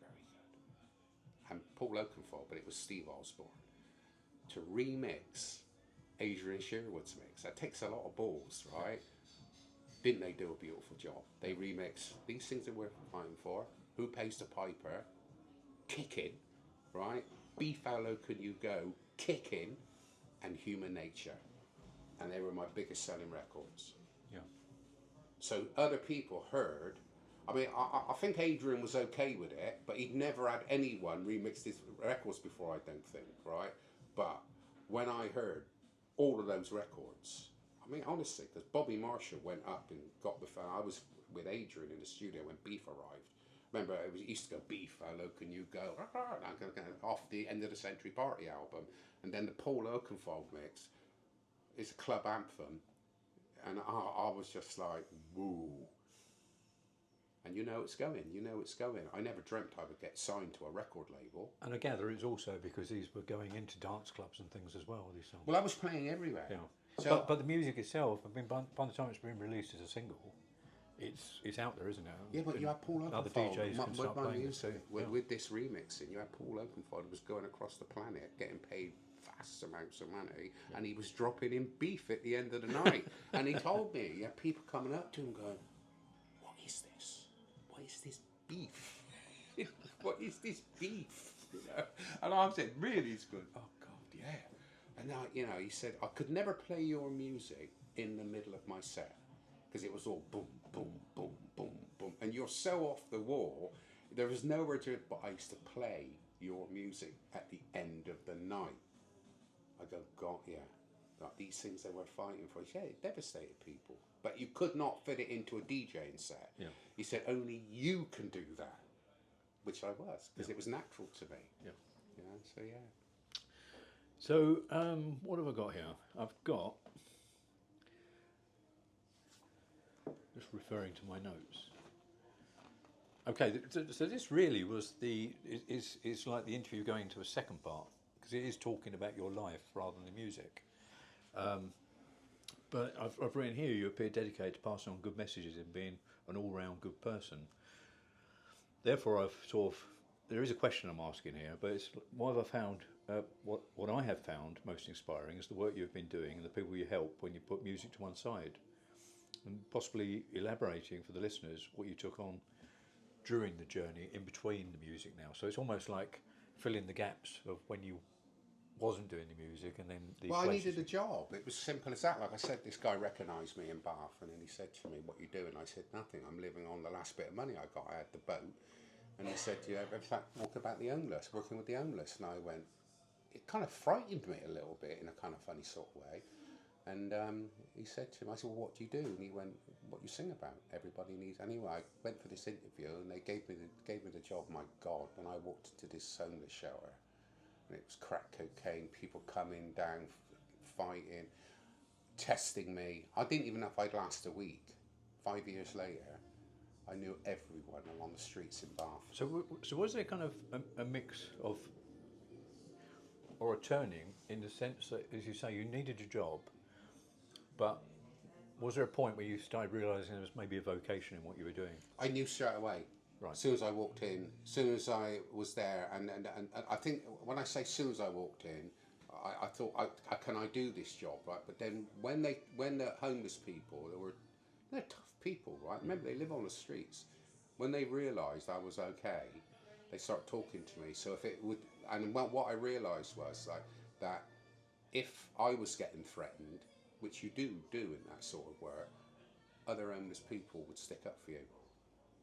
very good, and Paul Oakenfold, but it was Steve Osborne, to remix Adrian Sherwood's mix. That takes a lot of balls, right? Didn't they do a beautiful job? They remix these things that we're fighting for. Who Pays the Piper? Kicking, right? Beef How Low Can You Go? Kicking, and Human Nature. And they were my biggest selling records.
Yeah.
So other people heard. I mean, I think Adrian was okay with it, but he'd never had anyone remix his records before, I don't think, right? But when I heard all of those records, I mean, honestly, because Bobby Marshall went up and got the phone. I was with Adrian in the studio when Beef arrived. Remember, it used to go, Beef, how low can you go? Off the End of the Century Party album. And then the Paul Oakenfold mix is a club anthem. And I was just like, woo. And you know it's going. I never dreamt I would get signed to a record label.
And I gather it's also because these were going into dance clubs and things as well, these songs.
Well, I was playing everywhere.
Yeah.
So,
But the music itself, I mean, by the time it's been released as a single, it's out there, isn't it?
yeah, but you had Paul
Other
Oakenfold
DJs can
with
start
my
playing
music,
it.
with this remixing. You had Paul Oakenfold who was going across the planet, getting paid vast amounts of money, and he was dropping in beef at the end of the night. And he told me, he had people coming up to him going, "What is this? What is this beef? What is this beef?" You know? And I said, "Really?" He's going, "Oh God, yeah." And now, you know, he said, "I could never play your music in the middle of my set because it was all boom, boom, boom, boom, boom, and you're so off the wall. There was nowhere to it, but I used to play your music at the end of the night." I go, "God, yeah." Like these things they were fighting for. He said, it devastated people. But you could not fit it into a DJing set.
Yeah.
He said, only you can do that. Which I was, because it was natural to me.
Yeah.
You know, so yeah.
So, what have I got here? I've got, just referring to my notes. Okay, so this really was is like the interview going to a second part, because it is talking about your life rather than the music. But I've written here, you appear dedicated to passing on good messages and being an all-round good person. Therefore, there is a question I'm asking here, but it's what have I found, what I have found most inspiring is the work you've been doing and the people you help when you put music to one side, and possibly elaborating for the listeners what you took on during the journey in between the music now. So it's almost like filling the gaps of when you wasn't doing the music and then the
Well, I needed a job. It was simple as that. Like I said, this guy recognised me in Bath and then he said to me, "What are you doing?" I said, "Nothing. I'm living on the last bit of money I got. I had the boat." And he said, "Do you ever talk about the homeless, working with the homeless?" And I went, it kind of frightened me a little bit in a kind of funny sort of way. And he said to him, I said, "Well, what do you do?" And he went, "What you sing about. Everybody needs." Anyway, I went for this interview and they gave me the job. My God, when I walked into this homeless shelter, and it was crack cocaine, people coming down, fighting, testing me. I didn't even know if I'd last a week. 5 years later, I knew everyone along the streets in Bath.
So was there kind of a mix of, or a turning in the sense that, as you say, you needed a job, but was there a point where you started realising there was maybe a vocation in what you were doing?
I knew straight away.
Right.
As soon as I walked in, as soon as I was there, and I think when I say as soon as I walked in, I thought, can I do this job, right? But then when the homeless people, they're tough people, right? Remember, they live on the streets. When they realised I was okay, they start talking to me. So if it would, and what I realised was like that if I was getting threatened, which you do in that sort of work, other homeless people would stick up for you.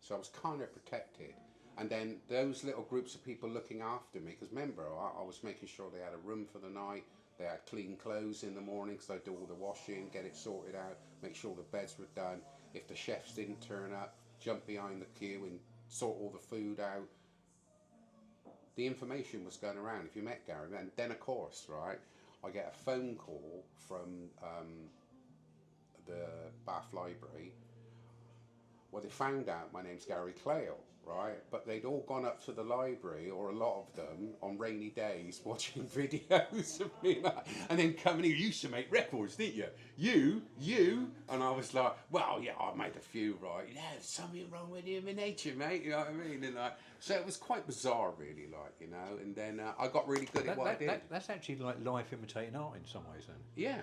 So I was kind of protected. And then those little groups of people looking after me, because remember, I was making sure they had a room for the night, they had clean clothes in the morning, because I do all the washing, get it sorted out, make sure the beds were done. If the chefs didn't turn up, jump behind the queue and sort all the food out. The information was going around. If you met Gary, and then of course, right, I get a phone call from the Bath Library. Well, they found out my name's Gary Clail, right? But they'd all gone up to the library, or a lot of them, on rainy days, watching videos of me, and then coming here. You used to make records, didn't you? You, and I was like, well, yeah, I made a few, right? Yeah, there's something wrong with human nature, mate. You know what I mean? And so it was quite bizarre, really, like, you know. And then I got really good at what I did.
That's actually like life imitating art in some ways, then.
Yeah.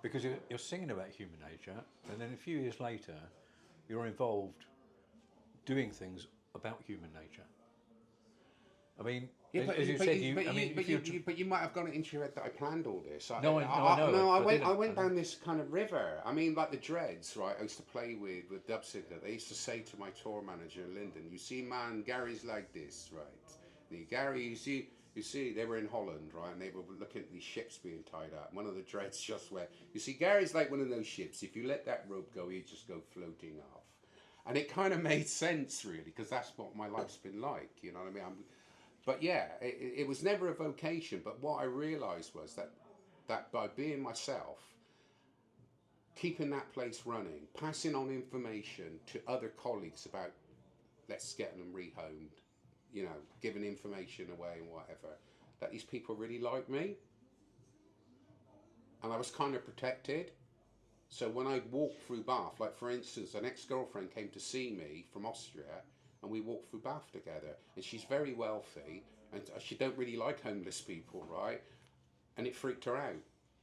Because you're singing about human nature, and then a few years later, you're involved doing things about human nature. I mean,
Yeah,
as you said,
but you might have got it into your head that I planned all this. I
know.
I went down this kind of river. I mean, like the Dreads, right? I used to play with Dub Signal. They used to say to my tour manager in London, "You see, man, Gary's like this, right? Gary, you see, they were in Holland, right? And they were looking at these ships being tied up. One of the Dreads just went, you see, Gary's like one of those ships. If you let that rope go, he'd just go floating off." And it kind of made sense, really, because that's what my life's been like, you know what I mean? But yeah, it was never a vocation. But what I realised was that by being myself, keeping that place running, passing on information to other colleagues about let's get them rehomed, you know, giving information away and whatever, that these people really like me. And I was kind of protected. So when I walked through Bath, like for instance, an ex-girlfriend came to see me from Austria, and we walked through Bath together. And she's very wealthy, and she don't really like homeless people, right? And it freaked her out.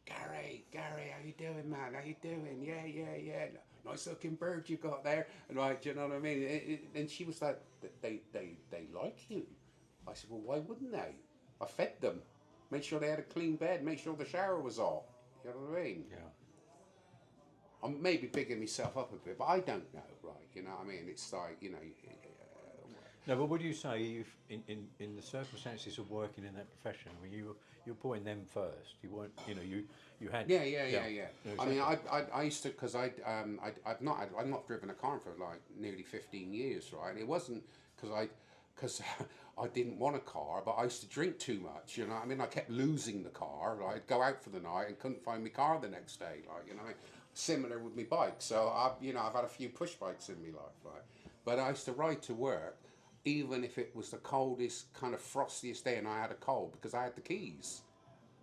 Gary, how you doing, man? How you doing? Yeah. Nice looking bird you got there. And right, do you know what I mean? And she was like, they like you. I said, well, why wouldn't they? I fed them. Made sure they had a clean bed. Made sure the shower was hot. You know what I mean?
Yeah.
I'm maybe bigging myself up a bit, but I don't know, right? You know what I mean? It's like, you know...
No, but would you say you've, in the circumstances of working in that profession, I mean, you're putting them first. You weren't, you know, you had.
Yeah.
No,
I mean,
exactly.
I used to, because I've not driven a car for like nearly 15 years, right? And it wasn't because I didn't want a car, but I used to drink too much. You know, I mean, I kept losing the car. Right? I'd go out for the night and couldn't find my car the next day. Like, you know, similar with my bike. So I've had a few push bikes in my life, right? But I used to ride to work, even if it was the coldest, kind of frostiest day, and I had a cold because I had the keys.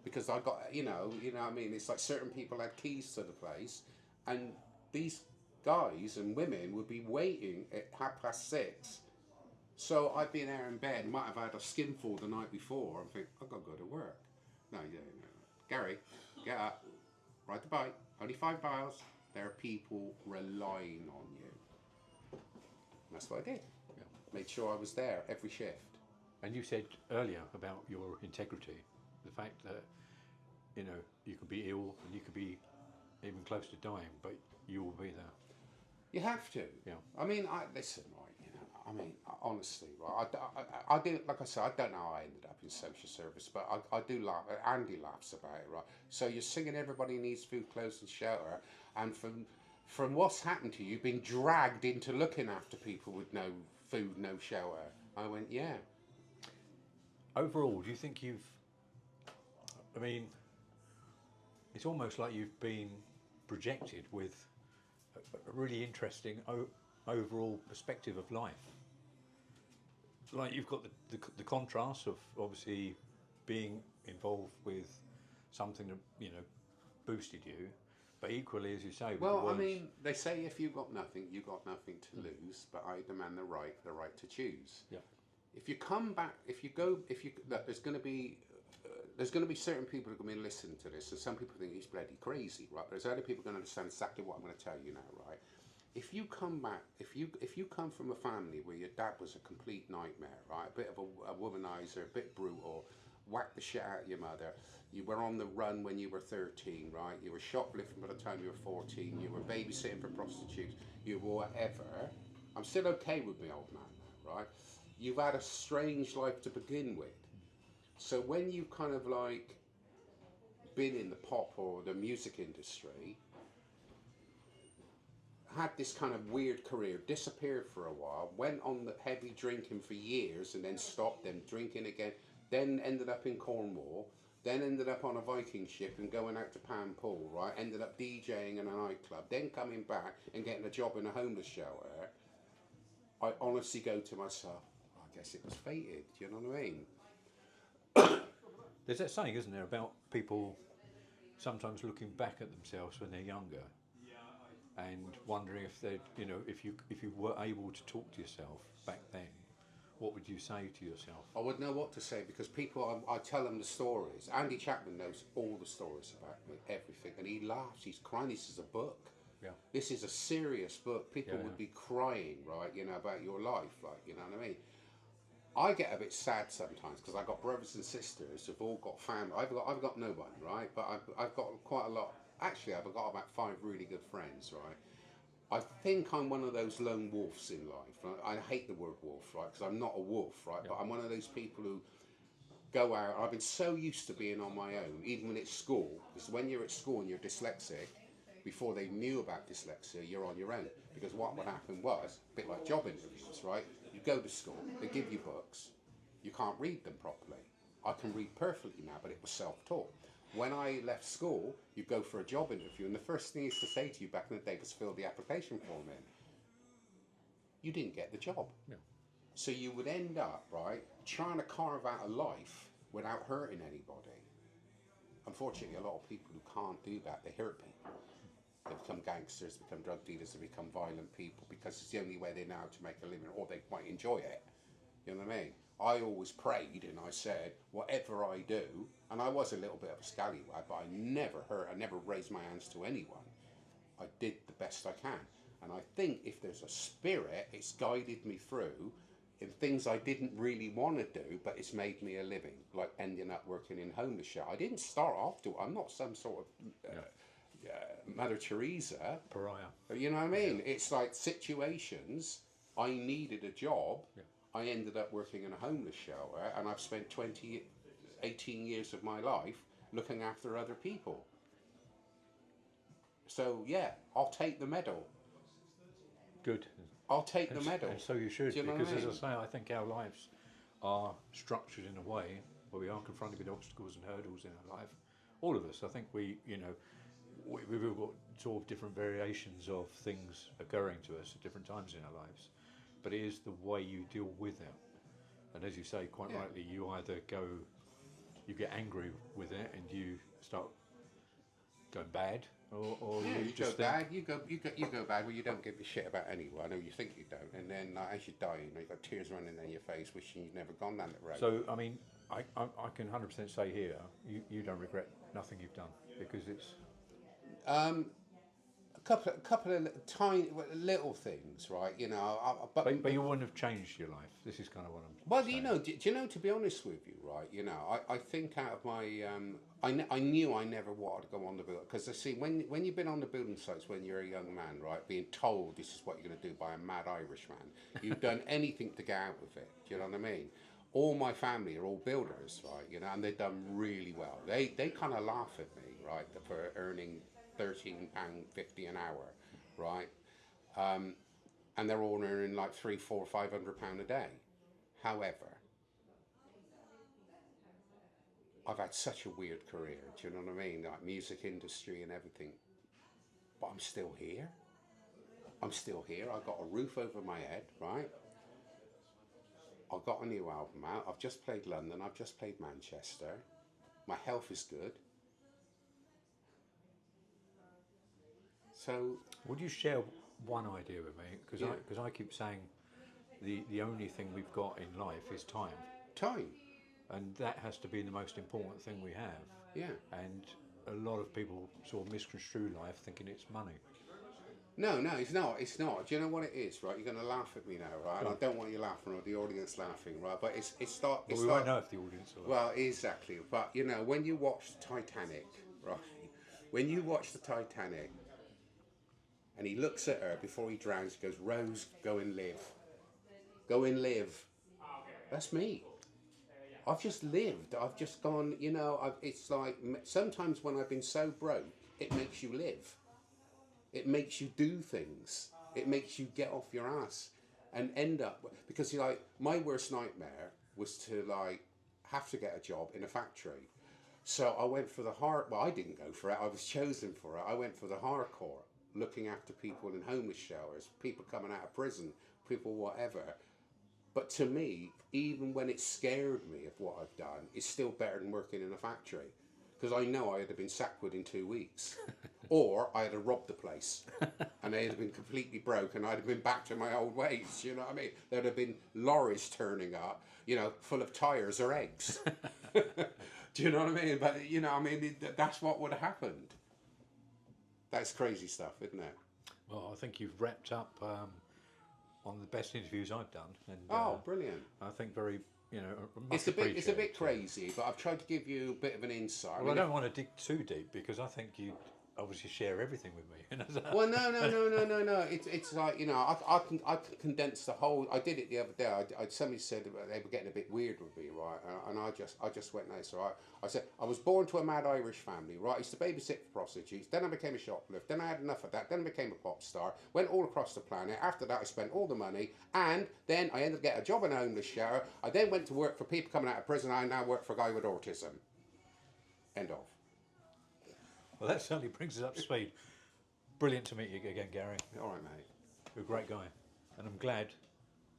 Because I got, you know what I mean? It's like certain people had keys to the place, and these guys and women would be waiting at 6:30. So I'd been there in bed, might have had a skinful the night before, and think, I've got to go to work. No. Gary, get up, ride the bike, only 5 miles. There are people relying on you. And that's what I did.
Yeah.
Made sure I was there every shift.
And you said earlier about your integrity, the fact that, you know, you could be ill and you could be even close to dying, but you will be there.
You have to.
Yeah.
I mean, listen, right. You know, I mean, honestly, right. I do. Like I said, I don't know how I ended up in social service, but I do laugh. Andy laughs about it, right? So you're singing "Everybody Needs Food, Clothes, and Shelter," and from what's happened to you, being dragged into looking after people with no food, no shelter. I went, yeah.
Overall, do you think you've, I mean, it's almost like you've been projected with a really interesting overall perspective of life. Like you've got the contrast of obviously being involved with something that, you know, boosted you, but equally, as you say, with
Well,
the words,
I mean, they say if you've got nothing, you've got nothing to lose, but I demand the right to choose.
Yeah.
If you come back, look, there's going to be certain people who are going to listen to this, and some people think he's bloody crazy, right? There's other people going to understand exactly what I'm going to tell you now, right? If you come back, if you come from a family where your dad was a complete nightmare, right? A bit of a womanizer, a bit brutal, whacked the shit out of your mother. You were on the run when you were 13, right? You were shoplifting by the time you were 14. You were babysitting for prostitutes. You were whatever. I'm still okay with my old man, right? You've had a strange life to begin with. So when you kind of like been in the pop or the music industry, had this kind of weird career, disappeared for a while, went on the heavy drinking for years and then stopped, then drinking again, then ended up in Cornwall, then ended up on a Viking ship and going out to Pan Pool, right? Ended up DJing in a nightclub, then coming back and getting a job in a homeless shelter. I honestly go to myself, I guess it was fated, do you know what I mean?
there's that saying, isn't there, about people sometimes looking back at themselves when they're younger and wondering if they, you know, if you were able to talk to yourself back then, what would you say to yourself?
I wouldn't know what to say because people, I tell them the stories. Andy Chapman knows all the stories about me, everything, and he laughs, he's crying. This is a book.
Yeah.
This is a serious book. People would be crying, right, you know, about your life, like, you know what I mean? I get a bit sad sometimes because I've got brothers and sisters who've all got family. I've got no one, right? But I've got quite a lot. Actually, I've got about 5 really good friends, right? I think I'm one of those lone wolves in life. Right? I hate the word wolf, right? Because I'm not a wolf, right? But I'm one of those people who go out. I've been so used to being on my own, even when it's school. Because when you're at school and you're dyslexic, before they knew about dyslexia, you're on your own. Because what would happen was, a bit like job interviews, right? You go to school, they give you books, you can't read them properly. I can read perfectly now, but it was self-taught. When I left school, you go for a job interview, and the first thing he used to say to you back in the day was fill the application form in. you didn't get the job.
Yeah.
So you would end up, right, trying to carve out a life without hurting anybody. Unfortunately, a lot of people who can't do that, they hurt people. They become gangsters, they become drug dealers, they become violent people because it's the only way they know how to make a living, or they might enjoy it. You know what I mean? I always prayed and I said, whatever I do, and I was a little bit of a scallywag, but I never hurt, I never raised my hands to anyone. I did the best I can. And I think if there's a spirit, it's guided me through in things I didn't really want to do, but it's made me a living, like ending up working in homeless shelter. I didn't start off to, I'm not some sort of Mother Teresa.
Pariah.
You know what I mean? Yeah. It's like situations, I needed a job. Yeah. I ended up working in a homeless shelter, and I've spent 18 years of my life looking after other people. So yeah, I'll take the medal.
Good.
I'll take the medal.
And so you should,
you know
because
I mean?
as I say, I think our lives are structured in a way where we are confronted with obstacles and hurdles in our life. All of us, I think we've all got sort of different variations of things occurring to us at different times in our lives, but it is the way you deal with it. And as you say, quite rightly, you either you get angry with it and you start going bad, or
you just go bad. You go bad where you don't give a shit about anyone, or you think you don't, and then as you're dying, you've got tears running down your face, wishing you'd never gone down that road.
So I mean, I can 100% say here, you don't regret nothing you've done, because it's
a couple of tiny little things, right? You know,
but you wouldn't have changed your life. This is kind of what I'm.
Well,
saying.
you know, do you know? To be honest with you, right? You know, I think out of my, I knew I never wanted to go on the building, because I see when you've been on the building sites when you're a young man, right, being told this is what you're going to do by a mad Irishman, you've done anything to get out of it. Do you know what I mean? All my family are all builders, right? You know, and they've done really well. They kind of laugh at me, right, for earning £13.50 an hour, right? And they're all earning like £300, £400, £500 a day. However, I've had such a weird career, do you know what I mean? Like music industry and everything. But I'm still here. I'm still here. I've got a roof over my head, right? I've got a new album out. I've just played London. I've just played Manchester. My health is good. So,
would you share one idea with me? Because I keep saying the only thing we've got in life is time.
Time. And
that has to be the most important thing we have.
Yeah.
And a lot of people sort of misconstrue life thinking it's money.
No, it's not. It's not. Do you know what it is, right? You're going to laugh at me now, right? And I don't want you laughing or the audience laughing, right? But we
won't know if the audience will.
Well, exactly. But, you know, when you watch the Titanic, right? When you watch the Titanic, and he looks at her before he drowns, he goes, "Rose, go and live. Go and live." That's me. I've just lived. I've just gone, you know, it's like sometimes when I've been so broke, it makes you live. It makes you do things. It makes you get off your ass and end up, because like my worst nightmare was to like have to get a job in a factory. So I went for the I didn't go for it. I was chosen for it. I went for the hardcore, looking after people in homeless shelters, people coming out of prison, people whatever. But to me, even when it scared me of what I've done, it's still better than working in a factory. Because I know I'd have been sacked within 2 weeks. Or I'd have robbed the place. And they'd have been completely broke and I'd have been back to my old ways. You know what I mean? There'd have been lorries turning up, you know, full of tyres or eggs. Do you know what I mean? But, you know, I mean, that's what would have happened. That's crazy stuff, isn't it?
Well, I think you've wrapped up on the best interviews I've done. And,
brilliant.
I think very, you know,
it's a bit crazy, but I've tried to give you a bit of an insight.
Well, I don't want to dig too deep because I think you obviously share everything with me.
Well, no. It's like, you know, I can condense the whole. I did it the other day. Somebody said they were getting a bit weird with me, right? And I just went, no, it's all right. I said I was born to a mad Irish family, right? I used to babysit for prostitutes. Then I became a shoplifter. Then I had enough of that. Then I became a pop star. Went all across the planet. After that, I spent all the money, and then I ended up getting a job in a homeless shelter. I then went to work for people coming out of prison. I now work for a guy with autism. End of.
Well, that certainly brings us up to speed. Brilliant to meet you again, Gary.
All right, mate.
You're a great guy. And I'm glad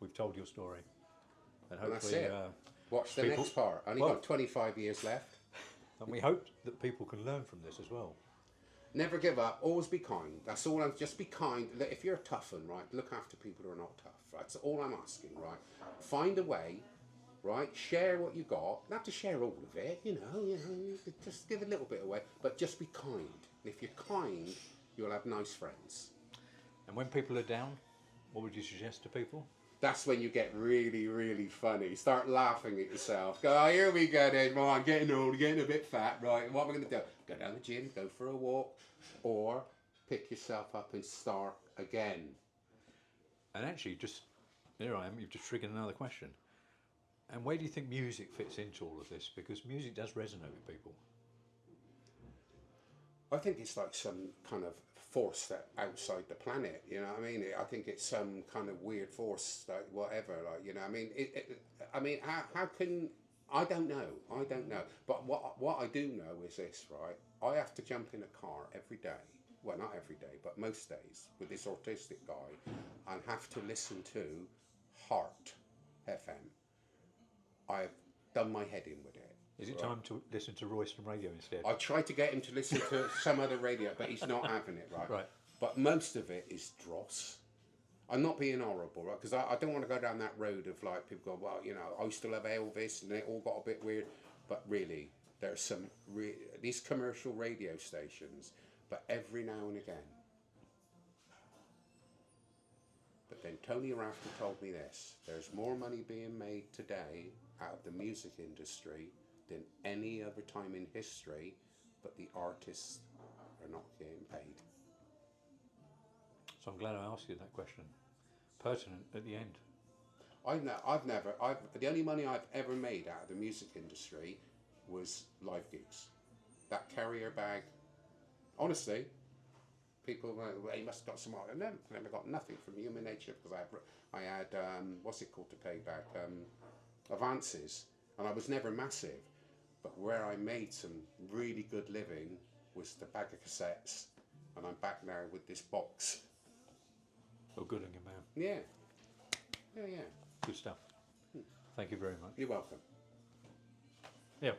we've told your story. And
And that's
hopefully,
it. Watch the
people-
next part. Only
Well-
got 25 years left.
and we hope that people can learn from this as well.
Never give up. Always be kind. That's all. Just be kind. If you're a tough one, right, look after people who are not tough. Right? That's all I'm asking. Right. Find a way. Right. Share what you got. You don't have to share all of it. You know. Just give a little bit away. But just be kind. And if you're kind, you'll have nice friends.
And when people are down, what would you suggest to people?
That's when you get really, really funny. Start laughing at yourself. Go, oh, here we go then. Well, I'm getting old, getting a bit fat. Right, what am I going to do? Go down the gym, go for a walk, or pick yourself up and start again.
And actually, here I am, you've just triggered another question. And where do you think music fits into all of this? Because music does resonate with people.
I think it's like some kind of force that outside the planet, you know what I mean? I think it's some kind of weird force, like whatever, like, you know, I mean, how can, I don't know. But what I do know is this, right? I have to jump in a car every day, well, not every day, but most days, with this autistic guy, and have to listen to Heart FM. I've done my head in with it.
Is it time to listen to Royston Radio instead?
I tried to get him to listen to some other radio, but he's not having it, right?
Right.
But most of it is dross. I'm not being horrible, right? Because I don't want to go down that road of like people go, well, you know, I used to love Elvis, and it all got a bit weird. But really, there's some these commercial radio stations, but every now and again. But then Tony Rafter told me this: there's more money being made today out of the music industry than any other time in history, but the artists are not getting paid.
So I'm glad I asked you that question. Pertinent at the end.
The only money I've ever made out of the music industry was live gigs. That carrier bag, honestly, people were, well, you must have got some, I never got nothing from Human Nature because I had what's it called to pay back, advances, and I was never massive. But where I made some really good living was the bag of cassettes, and I'm back now with this box.
Well, good on you, man.
Yeah.
Good stuff. Thank you very much.
You're welcome.
Yeah.